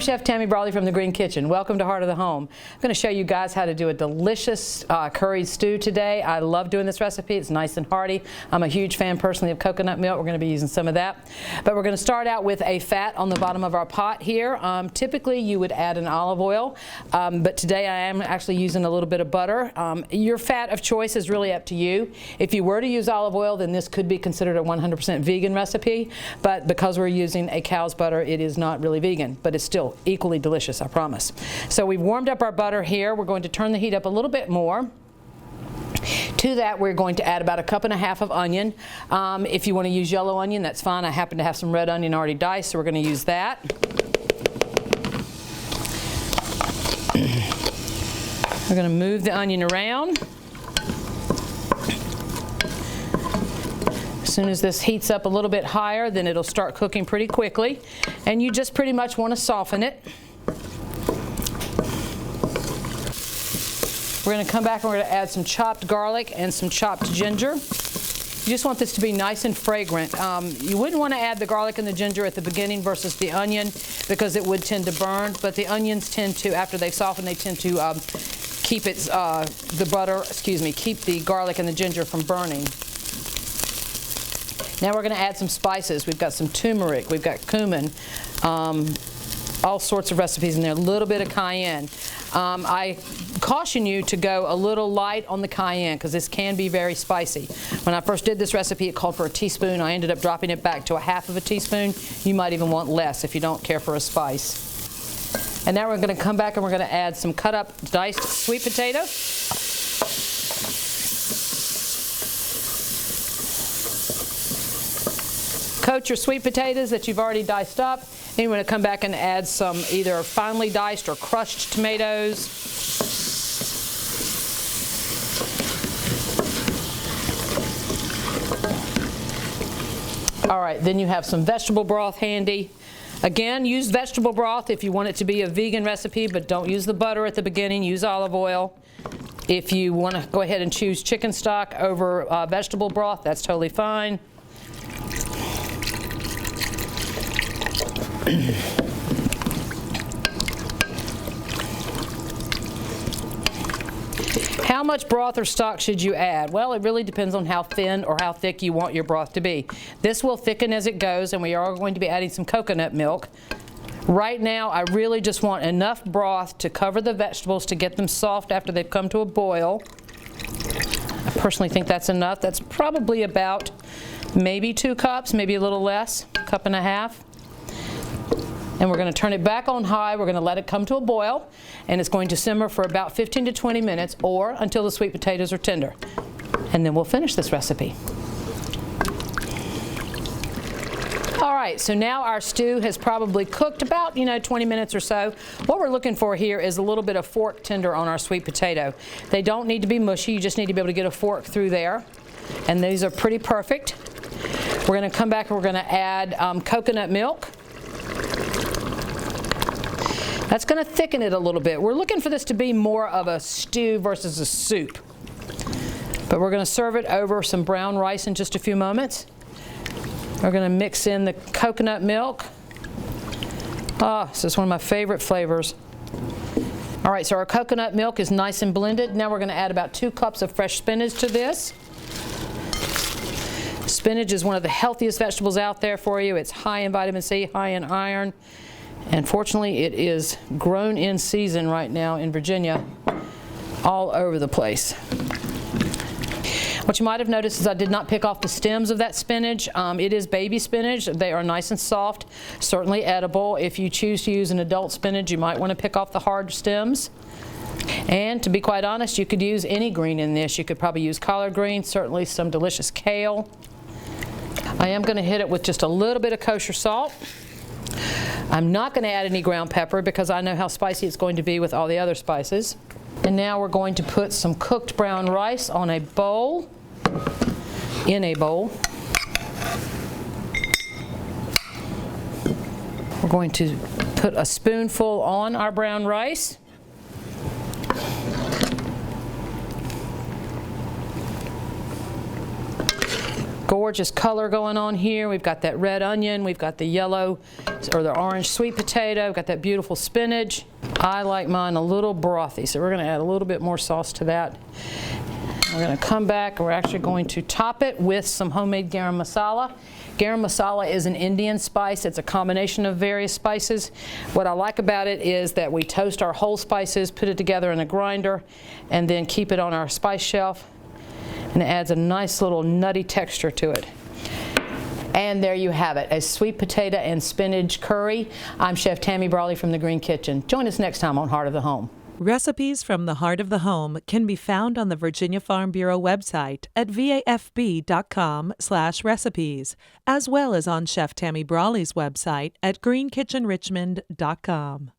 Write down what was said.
Chef Tammy Brawley from the Green Kitchen. Welcome to Heart of the Home. I'm going to show you guys how to do a delicious curry stew today. I love doing this recipe. It's nice and hearty. I'm a huge fan personally of coconut milk. We're going to be using some of that. But we're going to start out with a fat on the bottom of our pot here. Typically you would add an olive oil, but today I am actually using a little bit of butter. Your fat of choice is really up to you. If you were to use olive oil, then this could be considered a 100% vegan recipe, but because we're using a cow's butter, it is not really vegan, but it's still equally delicious, I promise. So we've warmed up our butter here. We're going to turn the heat up a little bit more. To that, we're going to add about 1.5 cups of onion. If you want to use yellow onion, that's fine. I happen to have some red onion already diced, so we're going to use that. We're going to move the onion around. As soon as this heats up a little bit higher, then it'll start cooking pretty quickly, and you just pretty much want to soften it. We're going to come back and we're going to add some chopped garlic and some chopped ginger. You just want this to be nice and fragrant. You wouldn't want to add the garlic and the ginger at the beginning versus the onion because it would tend to burn, but the onions tend to, after they soften, they tend to keep keep the garlic and the ginger from burning. Now we're going to add some spices. We've got some turmeric, we've got cumin, all sorts of recipes in there, a little bit of cayenne. I caution you to go a little light on the cayenne because this can be very spicy. When I first did this recipe, it called for a teaspoon. I ended up dropping it back to 1/2 teaspoon. You might even want less if you don't care for a spice. And now we're going to come back and we're going to add some cut up diced sweet potato. Coat your sweet potatoes that you've already diced up. And you want to come back and add some either finely diced or crushed tomatoes. All right, then you have some vegetable broth handy. Again, use vegetable broth if you want it to be a vegan recipe, but don't use the butter at the beginning. Use olive oil. If you want to go ahead and choose chicken stock over vegetable broth, that's totally fine. How much broth or stock should you add? Well, it really depends on how thin or how thick you want your broth to be. This will thicken as it goes, and we are going to be adding some coconut milk. Right now, I really just want enough broth to cover the vegetables to get them soft after they've come to a boil. I personally think that's enough. That's probably about maybe 2 cups, maybe a little less, 1.5 cups. And we're going to turn it back on high. We're going to let it come to a boil, and it's going to simmer for about 15 to 20 minutes or until the sweet potatoes are tender. And then we'll finish this recipe. All right, so now our stew has probably cooked about, 20 minutes or so. What we're looking for here is a little bit of fork tender on our sweet potato. They don't need to be mushy. You just need to be able to get a fork through there. And these are pretty perfect. We're going to come back and we're going to add coconut milk. That's going to thicken it a little bit. We're looking for this to be more of a stew versus a soup. But we're going to serve it over some brown rice in just a few moments. We're going to mix in the coconut milk. This is one of my favorite flavors. All right, so our coconut milk is nice and blended. Now we're going to add about 2 cups of fresh spinach to this. Spinach is one of the healthiest vegetables out there for you. It's high in vitamin C, high in iron. And fortunately, it is grown in season right now in Virginia all over the place. What you might have noticed is I did not pick off the stems of that spinach. It is baby spinach. They are nice and soft, certainly edible. If you choose to use an adult spinach, you might want to pick off the hard stems. And to be quite honest, you could use any green in this. You could probably use collard greens, certainly some delicious kale. I am going to hit it with just a little bit of kosher salt. I'm not going to add any ground pepper because I know how spicy it's going to be with all the other spices. And now we're going to put some cooked brown rice on a bowl, in a bowl. We're going to put a spoonful on our brown rice. gorgeous color going on here. We've got that red onion, we've got the yellow or the orange sweet potato, we've got that beautiful spinach. I like mine a little brothy, so we're going to add a little bit more sauce to that. We're going to come back and we're actually going to top it with some homemade garam masala. Garam masala is an Indian spice. It's a combination of various spices. What I like about it is that we toast our whole spices, put it together in a grinder, and then keep it on our spice shelf. And it adds a nice little nutty texture to it. And there you have it, a sweet potato and spinach curry. I'm Chef Tammy Brawley from the Green Kitchen. Join us next time on Heart of the Home. Recipes from the Heart of the Home can be found on the Virginia Farm Bureau website at vafb.com/recipes, as well as on Chef Tammy Brawley's website at greenkitchenrichmond.com.